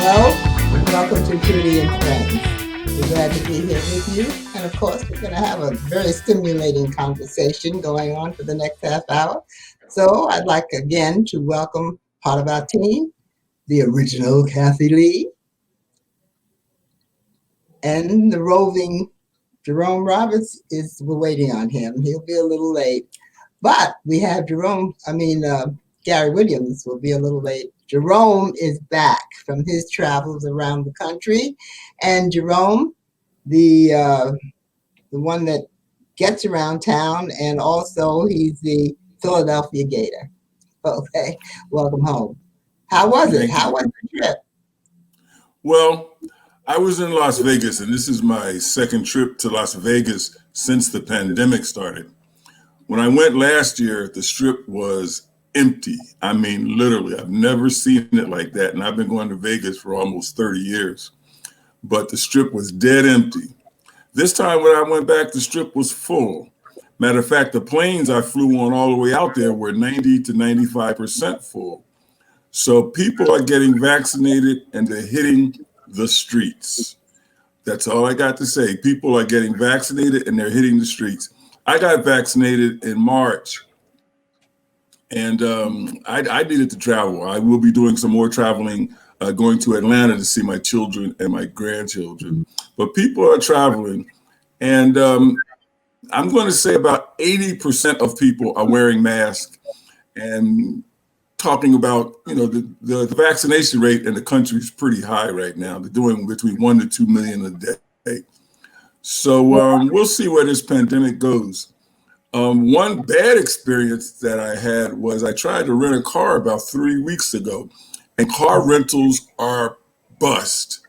Hello, and welcome to Judy and Friends. We're glad to be here with you. And of course, we're going to have a very stimulating conversation going on for the next half hour. So I'd like again to welcome part of our team, the original Kathy Lee, and the roving Jerome Roberts we're waiting on him. He'll be a little late. But we have Gary Williams will be a little late. Jerome is back from his travels around the country. And Jerome, the one that gets around town, and also he's the Philadelphia Gator. Okay, welcome home. How was it? Thank How you. was the trip? Well, I was in Las Vegas, and this is my second trip to Las Vegas since the pandemic started. When I went last year, the strip was empty. I mean, literally, I've never seen it like that. And I've been going to Vegas for almost 30 years. But the strip was dead empty. This time when I went back, the strip was full. Matter of fact, the planes I flew on all the way out there were 90 to 95% full. So people are getting vaccinated and they're hitting the streets. That's all I got to say. People are getting vaccinated and they're hitting the streets. I got vaccinated in March, and I needed to travel. I will be doing some more traveling, going to Atlanta to see my children and my grandchildren. But people are traveling, and I'm going to say about 80% of people are wearing masks and talking about, the vaccination rate in the country is pretty high right now. They're doing between 1 to 2 million a day. So we'll see where this pandemic goes. One bad experience that I had was I tried to rent a car about 3 weeks ago, and car rentals are bust.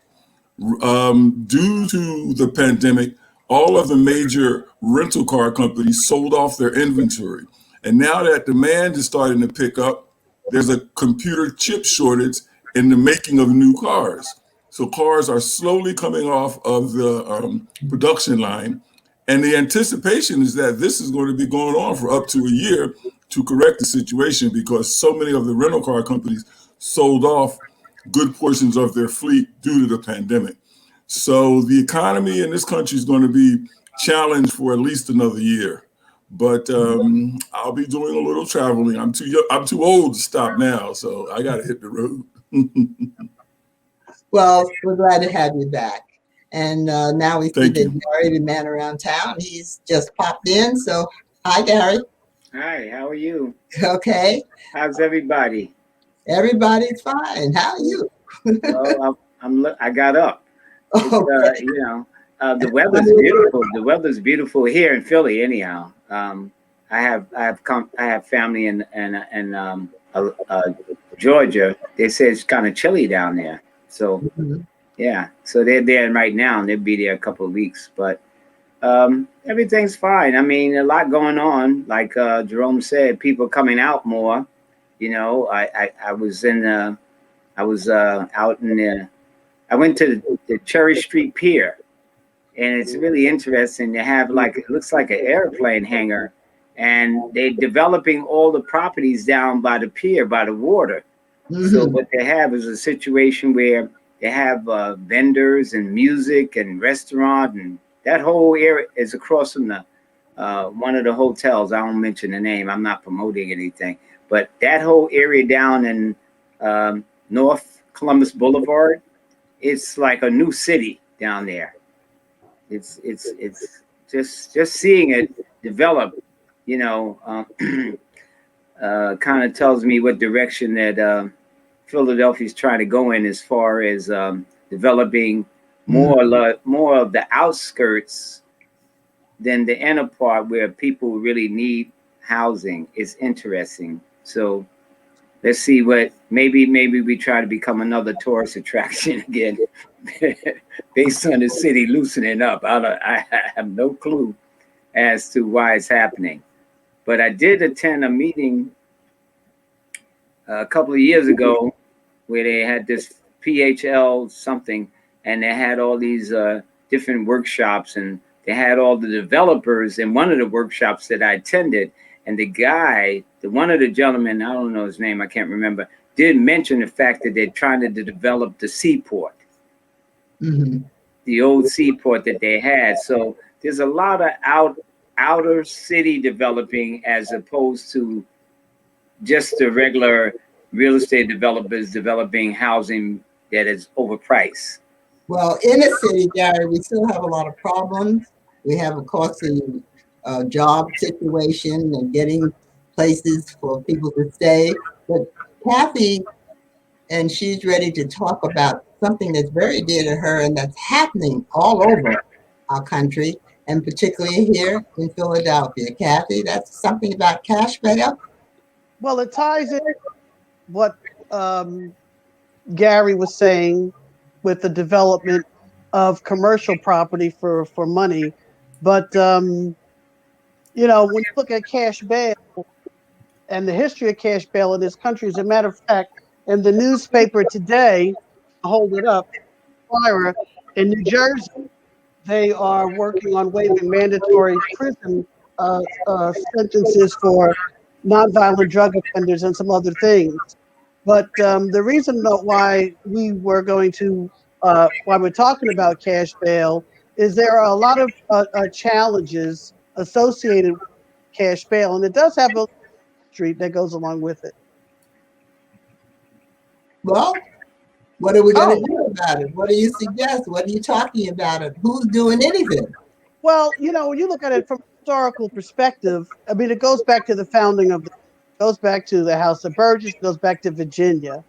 Due to the pandemic, all of the major rental car companies sold off their inventory. And now that demand is starting to pick up, there's a computer chip shortage in the making of new cars. So cars are slowly coming off of the production line. And the anticipation is that this is going to be going on for up to a year to correct the situation, because so many of the rental car companies sold off good portions of their fleet due to the pandemic. So the economy in this country is going to be challenged for at least another year. But I'll be doing a little traveling. I'm too old to stop now, so I got to hit the road. Well, we're glad to have you back. And now we see Thank that you. Gary, the man around town, he's just popped in. So, hi, Gary. Hi, how are you? Okay, How's everybody? everybody's fine. How are you? Well, I got up. It's Okay. the weather's beautiful. The weather's beautiful here in Philly, anyhow. I have family in Georgia. They say it's kind of chilly down there. So Mhm. yeah, so they're there right now, and they'll be there a couple of weeks. But everything's fine. I mean, a lot going on. Like Jerome said, people coming out more. I was out in the. I went to the Cherry Street Pier, and it's really interesting. They have it looks like an airplane hangar, and they're developing all the properties down by the pier, by the water. So Mhm. what they have is a situation where they have vendors and music and restaurant, and that whole area is across from the one of the hotels. I won't mention the name. I'm not promoting anything, but that whole area down in North Columbus Boulevard, it's like a new city down there. It's just seeing it develop, you know, kind of tells me what direction that Philadelphia's trying to go in as far as developing Mhm. more of the outskirts than the inner part where people really need housing. Is interesting. So let's see what maybe we try to become another tourist attraction again, based on the city loosening up. I have no clue as to why it's happening, but I did attend a meeting a couple of years ago where they had this PHL something, and they had all these different workshops, and they had all the developers in one of the workshops that I attended. And the guy, one of the gentlemen, I don't know his name, I can't remember, did mention the fact that they're trying to develop the seaport, the old seaport that they had. So there's a lot of outer city developing as opposed to just the regular real estate developers developing housing that is overpriced. Well, in the city, Gary, we still have a lot of problems. We have, of course, the job situation and getting places for people to stay. But Kathy, and she's ready to talk about something that's very dear to her and that's happening all over our country, and particularly here in Philadelphia. Kathy, that's something about cash bail? Well, it ties in what Gary was saying with the development of commercial property for money. But, when you look at cash bail and the history of cash bail in this country, as a matter of fact, in the newspaper today, hold it up, in New Jersey, they are working on waiving mandatory prison sentences for nonviolent drug offenders and some other things. But the reason why we're talking about cash bail is there are a lot of challenges associated with cash bail, and it does have a history that goes along with it. Well, what are we going to do about it? What do you suggest? What are you talking about it? Who's doing anything? Well, when you look at it from a historical perspective, I mean, it goes back to the founding of goes back to the House of Burgess, goes back to Virginia.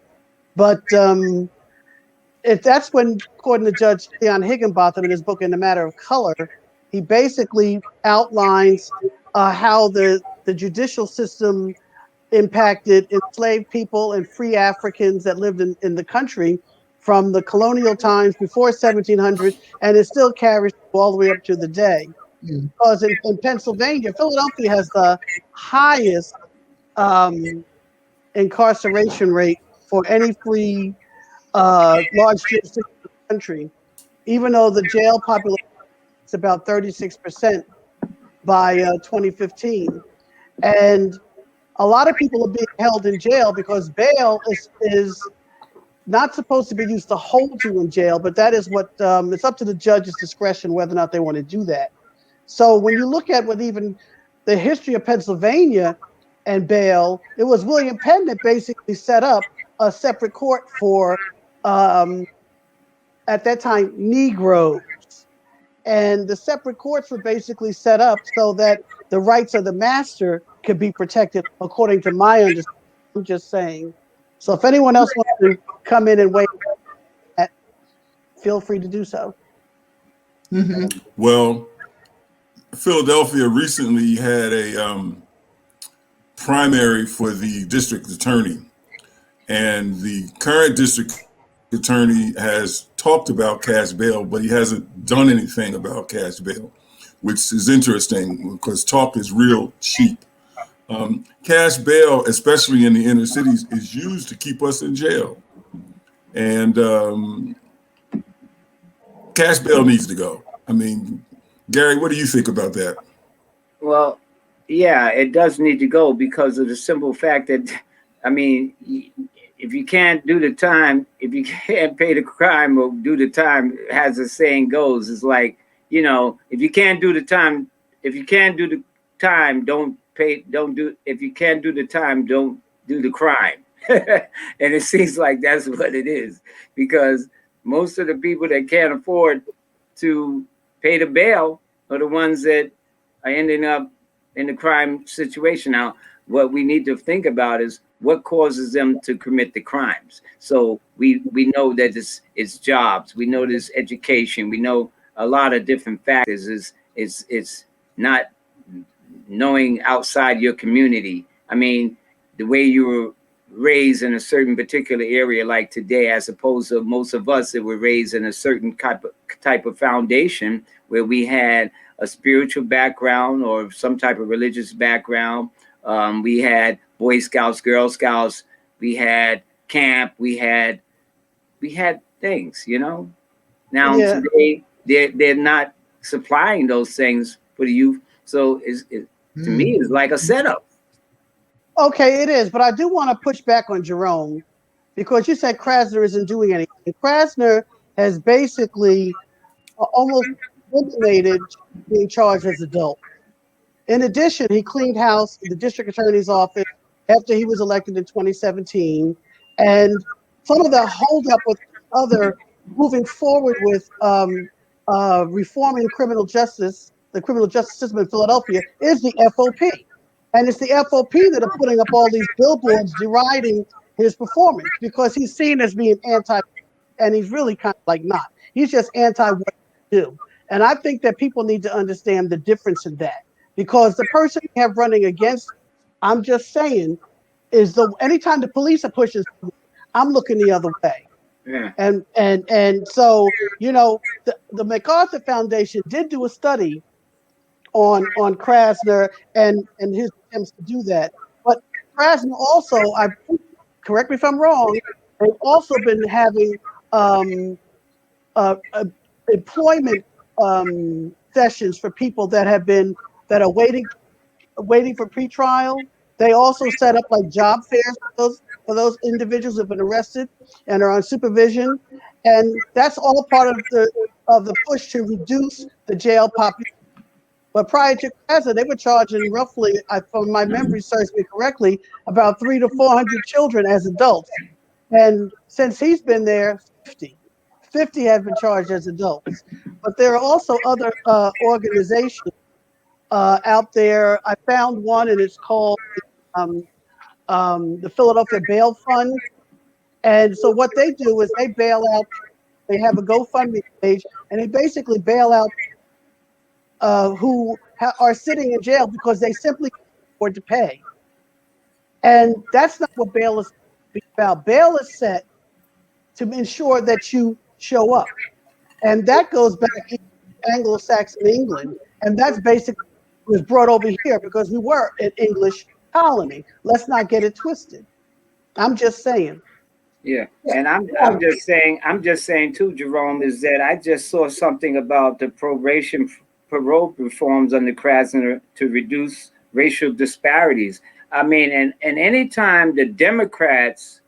But if that's when, according to Judge Leon Higginbotham in his book In the Matter of Color, he basically outlines how the judicial system impacted enslaved people and free Africans that lived in the country from the colonial times before 1700, and it still carries all the way up to the day. Because in Pennsylvania, Philadelphia has the highest incarceration rate for any free large jurisdiction in the country, even though the jail population is about 36% by 2015. And a lot of people are being held in jail because bail is not supposed to be used to hold you in jail, but that is what it's up to the judge's discretion whether or not they want to do that. So when you look at what even the history of Pennsylvania and bail, it was William Penn that basically set up a separate court for, at that time, Negroes. And the separate courts were basically set up so that the rights of the master could be protected, according to my understanding. I'm just saying. So if anyone else wants to come in and weigh in, feel free to do so. Well, Philadelphia recently had a primary for the district attorney, and the current district attorney has talked about cash bail, but he hasn't done anything about cash bail, which is interesting because talk is real cheap. Cash bail, especially in the inner cities, is used to keep us in jail. And cash bail needs to go. I mean, Gary, what do you think about that? Well, yeah, it does need to go because of the simple fact that, I mean, if you can't do the time, if you can't pay the crime or do the time, as the saying goes, it's like, if you can't do the time, if you can't do the time, don't do, if you can't do the time, don't do the crime. And it seems like that's what it is, because most of the people that can't afford to pay the bail are the ones that are ending up in the crime situation. Now, what we need to think about is what causes them to commit the crimes. So we know that it's jobs, we know there's education, we know a lot of different factors. It's not knowing outside your community. I mean, the way you were raised in a certain particular area, like today, as opposed to most of us that were raised in a certain type of foundation where we had a spiritual background or some type of religious background. We had Boy Scouts, Girl Scouts, we had camp, we had things, Now today they're not supplying those things for the youth. So to me, it's like a setup. Okay, it is, but I do want to push back on Jerome because you said Krasner isn't doing anything. Krasner has basically almost eliminated being charged as adult. In addition, he cleaned house in the district attorney's office after he was elected in 2017. And some of the holdup with other moving forward with reforming criminal justice, the criminal justice system in Philadelphia, is the FOP. And it's the FOP that are putting up all these billboards deriding his performance because he's seen as being anti, and he's really kind of like not. He's just anti what you do. And I think that people need to understand the difference in that because the person you have running against, I'm just saying, is the anytime the police are pushing, I'm looking the other way. Yeah. And so the MacArthur Foundation did do a study on Krasner and his attempts to do that, but Krasner also, I correct me if I'm wrong, they've also been having employment sessions for people that are waiting for pretrial. They also set up like job fairs for those individuals who have been arrested and are on supervision, and that's all part of the push to reduce the jail population. But prior to Krasner, they were charging roughly, if my memory serves me correctly, about 300 to 400 children as adults. And since he's been there, 50 have been charged as adults. But there are also other organizations out there. I found one, and it's called the Philadelphia Bail Fund. And so what they do is they bail out. They have a GoFundMe page, and they basically bail out who are sitting in jail because they simply can't afford to pay. And that's not what bail is about. Bail is set to ensure that you show up. And that goes back to Anglo-Saxon England. And that's basically was brought over here because we were an English colony. Let's not get it twisted. I'm just saying. Yeah, and I'm just saying too, Jerome, is that I just saw something about the parole reforms under Krasner to reduce racial disparities. I mean, and anytime the Democrats,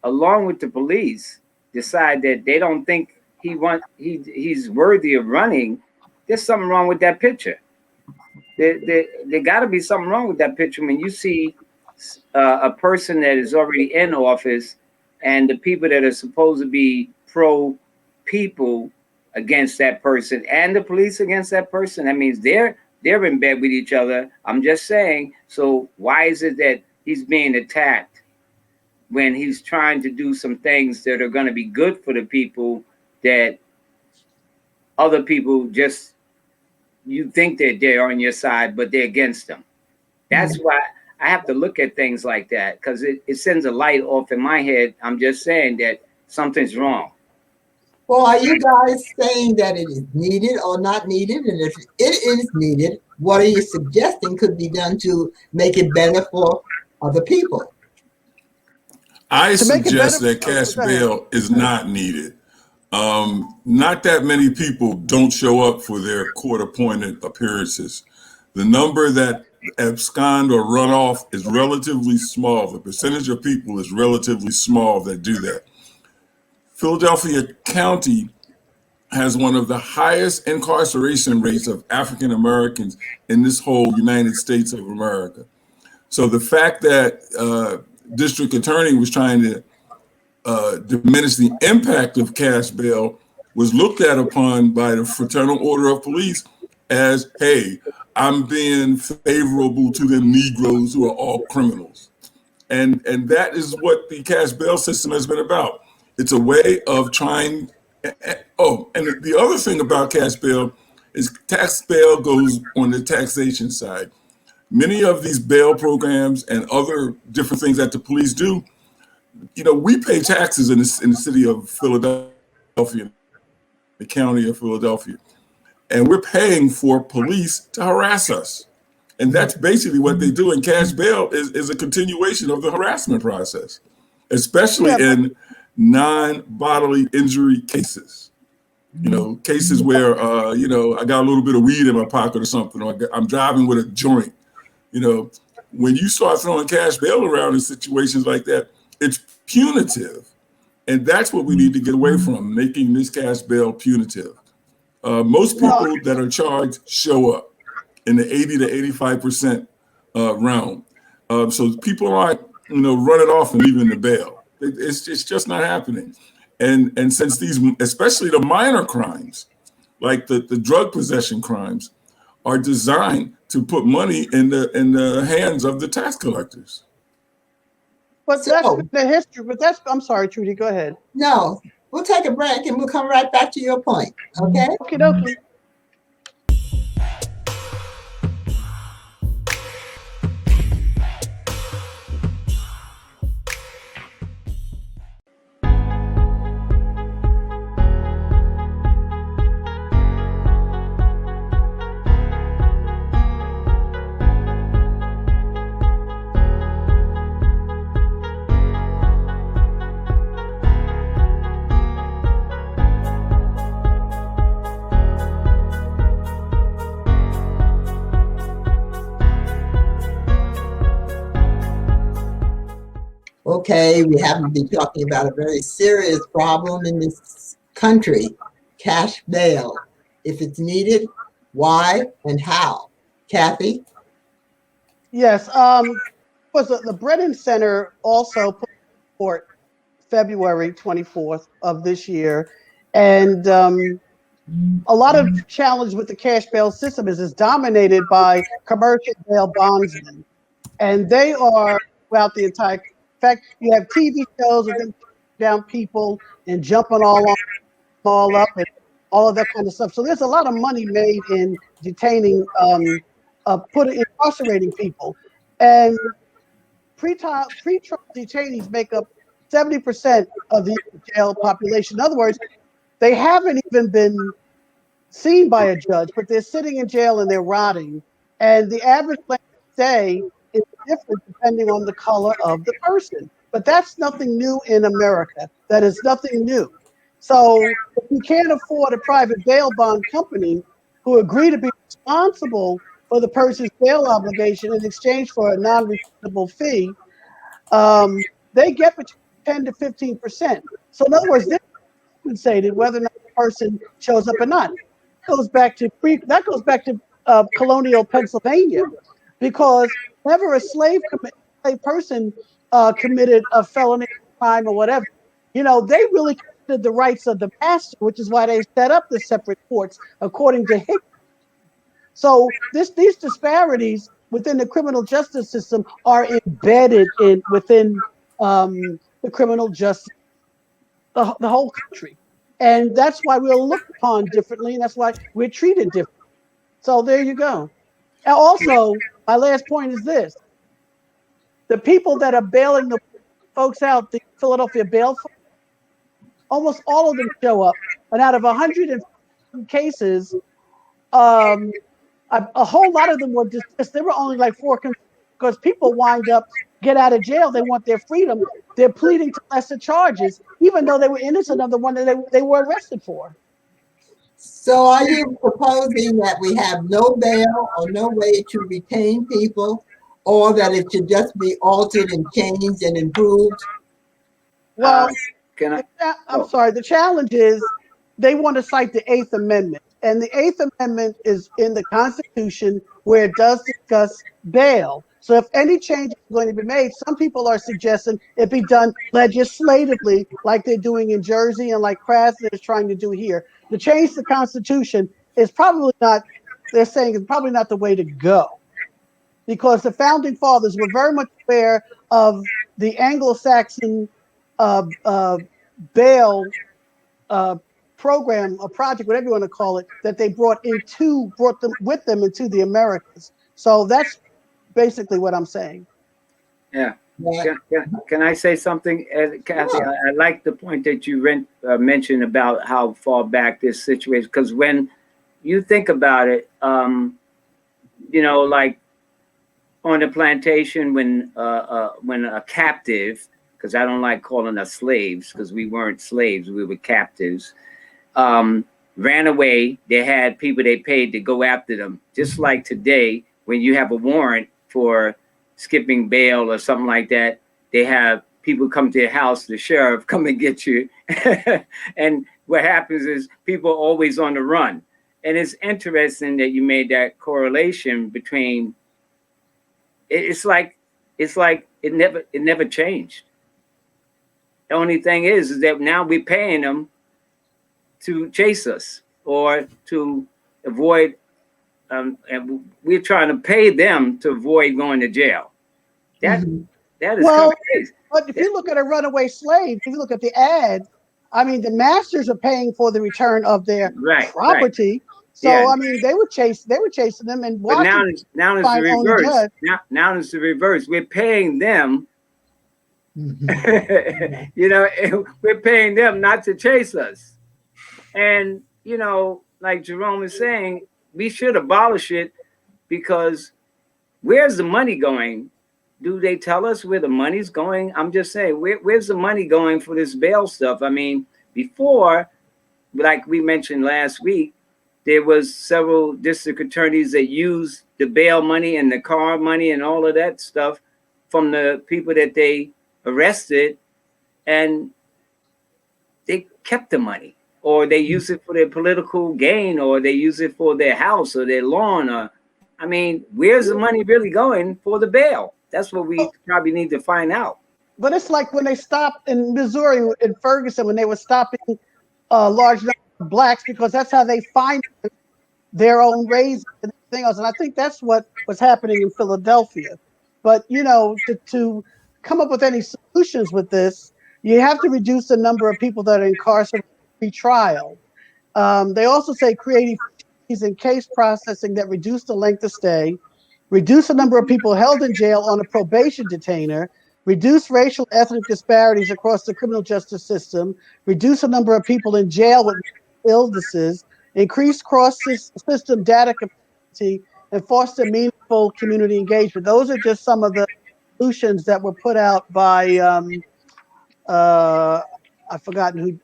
along with the police, decide that they don't think he's worthy of running, there's something wrong with that picture. There got to be something wrong with that picture when you see a person that is already in office and the people that are supposed to be pro people against that person and the police against that person. That means they're in bed with each other. I'm just saying. So why is it that he's being attacked when he's trying to do some things that are going to be good for the people that other people just, you think that they're on your side, but they're against them? That's why I have to look at things like that because it sends a light off in my head. I'm just saying that something's wrong. Well, are you guys saying that it is needed or not needed? And if it is needed, what are you suggesting could be done to make it better for other people? I suggest that cash bail is not needed. Not that many people don't show up for their court-appointed appearances. The number that abscond or run off is relatively small. The percentage of people is relatively small that do that. Philadelphia County has one of the highest incarceration rates of African Americans in this whole United States of America. So the fact that district attorney was trying to diminish the impact of cash bail was looked at upon by the Fraternal Order of Police as, hey, I'm being favorable to the Negroes who are all criminals. And that is what the cash bail system has been about. It's a way of trying. Oh, and the other thing about cash bail is tax bail goes on the taxation side. Many of these bail programs and other different things that the police do, we pay taxes in the city of Philadelphia, the county of Philadelphia, and we're paying for police to harass us. And that's basically what they do. And cash bail is a continuation of the harassment process, especially in non-bodily injury cases. Cases where, I got a little bit of weed in my pocket or something, or I'm driving with a joint. When you start throwing cash bail around in situations like that, It's punitive. And that's what we need to get away from, making this cash bail punitive. Most people that are charged show up in the 80 to 85% realm. So people aren't, running off and leaving the bail. It's just not happening. And since these, especially the minor crimes, like the drug possession crimes, are designed to put money in the hands of the tax collectors. But that's the history. But I'm sorry, Trudy, go ahead. No, we'll take a break and we'll come right back to your point. Okay? Okay, dokie. Okay, we happen to be talking about a very serious problem in this country, cash bail. If it's needed, why and how? Kathy? Yes. Was the Brennan Center also put forth February 24th of this year, and a lot of challenge with the cash bail system is it's dominated by commercial bail bondsmen, and they are throughout the entire. In fact, you have TV shows with them down people and jumping all up and all of that kind of stuff. So there's a lot of money made in detaining, incarcerating people, and pretrial detainees make up 70% of the jail population. In other words, they haven't even been seen by a judge, but they're sitting in jail and they're rotting. And the average length of stay is different depending on the color of the person. But that's nothing new in America. That is nothing new. So if you can't afford a private bail bond company who agree to be responsible for the person's bail obligation in exchange for a non-refundable fee, they get between 10 to 15%. So in other words, they're compensated whether or not the person shows up or not. That goes back to colonial Pennsylvania, because whenever a slave person committed a felony crime or whatever, they really considered the rights of the master, which is why they set up the separate courts according to Hickman. So these disparities within the criminal justice system are embedded within the criminal justice, the whole country. And that's why we're looked upon differently, and that's why we're treated differently. So there you go. And also, my last point is this. The people that are bailing the folks out, the Philadelphia bail folks, almost all of them show up. And out of 100 cases, a whole lot of them were dismissed. There were only like 4 because people wind up, get out of jail, they want their freedom. They're pleading to lesser charges, even though they were innocent of the one that they were arrested for. So are you proposing that we have no bail or no way to retain people, or that it should just be altered and changed and improved? Well, I'm sorry. The challenge is they want to cite the 8th Amendment. And the 8th Amendment is in the Constitution, where it does discuss bail. So if any change is going to be made, some people are suggesting it be done legislatively, like they're doing in Jersey and like Krasner is trying to do here. To change the Constitution is probably not, they're saying it's probably not the way to go, because the founding fathers were very much aware of the Anglo-Saxon bail program, a project, whatever you want to call it, that they brought them with them into the Americas. So that's basically what I'm saying. Yeah. Can I say something, Kathy? I like the point that you mentioned about how far back this situation, because when you think about it, like on the plantation, when a captive, because I don't like calling us slaves, because we weren't slaves, we were captives, ran away, they had people they paid to go after them. Just like today, when you have a warrant for skipping bail or something like that, they have people come to your house, the sheriff come and get you. And what happens is people are always on the run. And it's interesting that you made that correlation between, it's like it never changed. The only thing is that now we're paying them to chase us or to avoid, and we're trying to pay them to avoid going to jail. That is Well, crazy. but if you look at a runaway slave, if you look at the ad, I mean, the masters are paying for the return of their property. Right. So Yeah. I mean, they were chasing them and but watching. now it's the reverse. Now it's the reverse. We're paying them. You know, we're paying them not to chase us. And you know, like Jerome is saying, we should abolish it because where's the money going? Do they tell us where the money's going? I'm just saying, where's the money going for this bail stuff? I mean, before, like we mentioned last week, there was several district attorneys that used the bail money and the car money and all of that stuff from the people that they arrested, and they kept the money, or they use it for their political gain, or they use it for their house or their lawn. Or, I mean, where's the money really going for the bail? That's what we probably need to find out. But it's like when they stopped in Missouri, in Ferguson, when they were stopping large number of blacks, because that's how they find their own raisins and everything else. And I think that's what was happening in Philadelphia. But, you know, to come up with any solutions with this, you have to reduce the number of people that are incarcerated pre-trial. They also say creating in case processing that reduce the length of stay, reduce the number of people held in jail on a probation detainer, reduce racial ethnic disparities across the criminal justice system, reduce the number of people in jail with illnesses, increase cross-system data capacity, and foster meaningful community engagement. Those are just some of the solutions that were put out by I've forgotten who.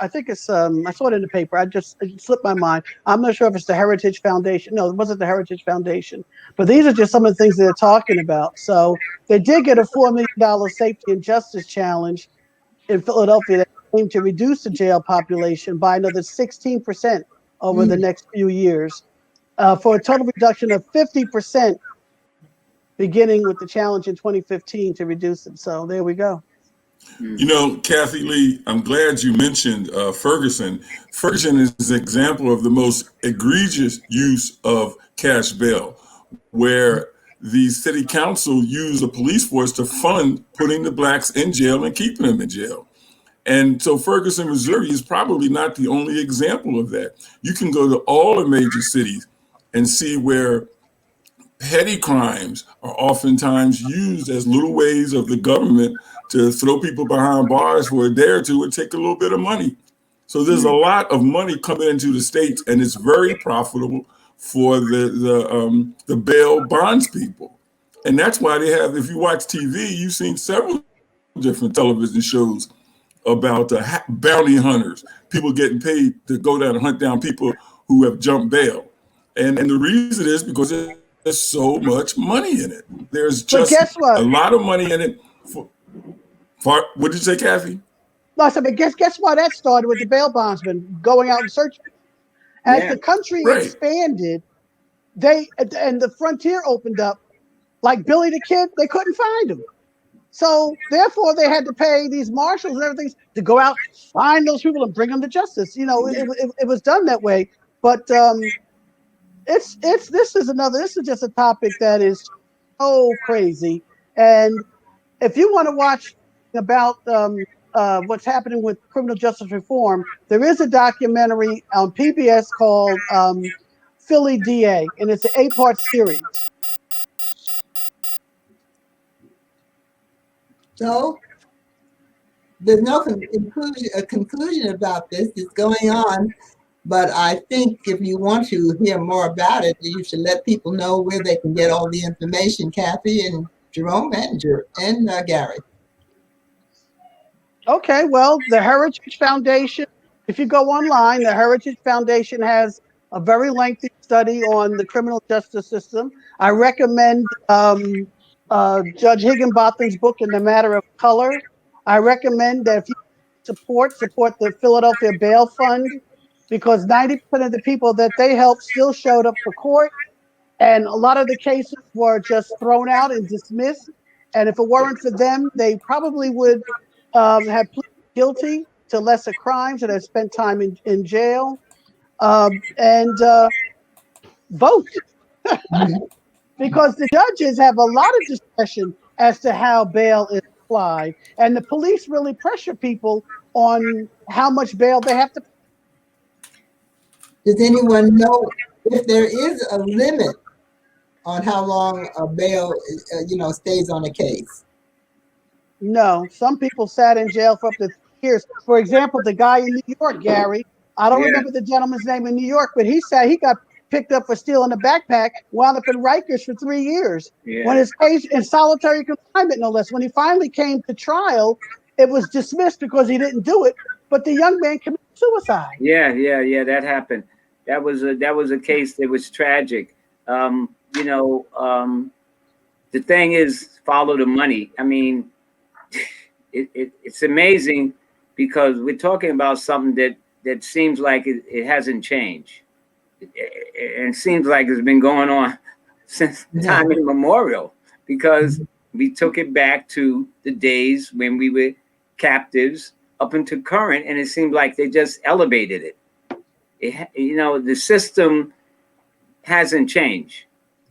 I think it's. I saw it in the paper. It slipped my mind. I'm not sure if it's the Heritage Foundation. No, it wasn't the Heritage Foundation. But these are just some of the things they're talking about. So they did get a $4 million safety and justice challenge in Philadelphia that aimed to reduce the jail population by another 16% over the next few years, for a total reduction of 50%, beginning with the challenge in 2015 to reduce it. So there we go. You know, Kathy Lee, I'm glad you mentioned Ferguson. Ferguson is an example of the most egregious use of cash bail, where the city council used the police force to fund putting the blacks in jail and keeping them in jail. And so Ferguson, Missouri is probably not the only example of that. You can go to all the major cities and see where petty crimes are oftentimes used as little ways of the government to throw people behind bars for a day or two and take a little bit of money. So there's a lot of money coming into the states, and it's very profitable for the bail bonds people. And that's why they have, if you watch TV, you've seen several different television shows about bounty hunters, people getting paid to go down and hunt down people who have jumped bail. And the reason is because there's so much money in it. There's just a lot of money in it. What did you say, Kathy? No, I said, but guess why that started with the bail bondsmen going out and searching. As the country expanded, and the frontier opened up, like Billy the Kid, they couldn't find him. So therefore, they had to pay these marshals and everything to go out, find those people, and bring them to justice. You know, it was done that way. But this is just a topic that is so crazy. And if you want to watch about what's happening with criminal justice reform, there is a documentary on PBS called Philly DA, and it's an 8-part series. So there's no conclusion about this. It's going on. But I think if you want to hear more about it, you should let people know where they can get all the information, Kathy and Jerome and Gary. Okay, well, the Heritage Foundation, if you go online, the Heritage Foundation has a very lengthy study on the criminal justice system. I recommend Judge Higginbotham's book in the matter of color. I recommend that if you support the Philadelphia Bail Fund, because 90% of the people that they helped still showed up for court, and a lot of the cases were just thrown out and dismissed. And if it weren't for them, they probably would have pleaded guilty to lesser crimes and have spent time in jail. And vote. Mhm. Because the judges have a lot of discretion as to how bail is applied, and the police really pressure people on how much bail they have to pay. Does anyone know if there is a limit on how long a bail, stays on a case? No, some people sat in jail for up to 3 years. For example, the guy in New York, Gary, I don't Yeah. remember the gentleman's name in New York, but he said he got picked up for stealing a backpack, wound up in Rikers for 3 years. Yeah. When his case in solitary confinement, no less. When he finally came to trial, it was dismissed because he didn't do it, but the young man committed suicide. Yeah. That happened. That was a case that was tragic. The thing is, follow the money. I mean, it's amazing because we're talking about something that seems like it hasn't changed. It seems like it's been going on since time immemorial, because we took it back to the days when we were captives up into current, and it seemed like they just elevated it. The system hasn't changed.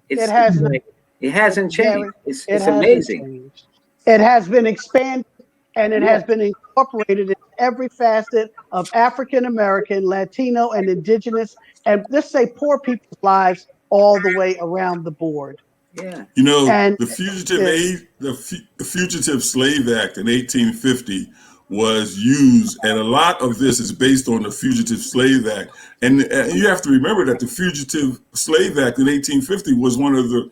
It hasn't changed. It's amazing. Changed. It has been expanded, and it has been incorporated in every facet of African American, Latino, and Indigenous, and let's say poor people's lives all the way around the board. Yeah. And the Fugitive Slave Act in 1850 was used, and a lot of this is based on the Fugitive Slave Act. And you have to remember that the Fugitive Slave Act in 1850 was one of the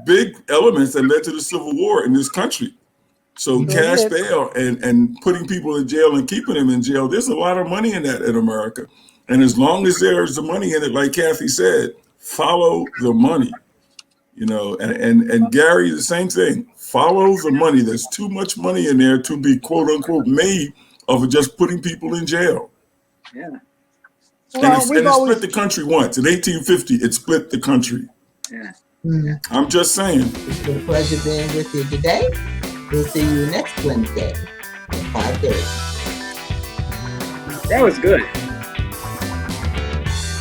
big elements that led to the Civil War in this country. So cash bail and putting people in jail and keeping them in jail, there's a lot of money in that in America. And as long as there's the money in it, like Kathy said, follow the money. And Gary, the same thing. Follow the money. There's too much money in there to be quote unquote made of just putting people in jail. Yeah. And it split the country once. In 1850, it split the country. Yeah. Mm-hmm. I'm just saying. It's been a pleasure being with you today. We'll see you next Wednesday at 5:30. That was good.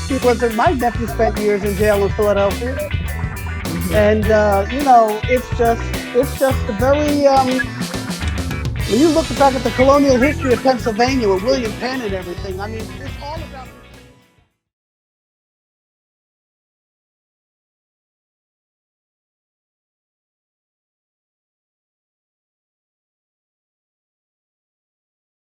Because my nephew spent years in jail in Philadelphia. Mm-hmm. And it's just a very when you look back at the colonial history of Pennsylvania with William Penn and everything, I mean, it's all about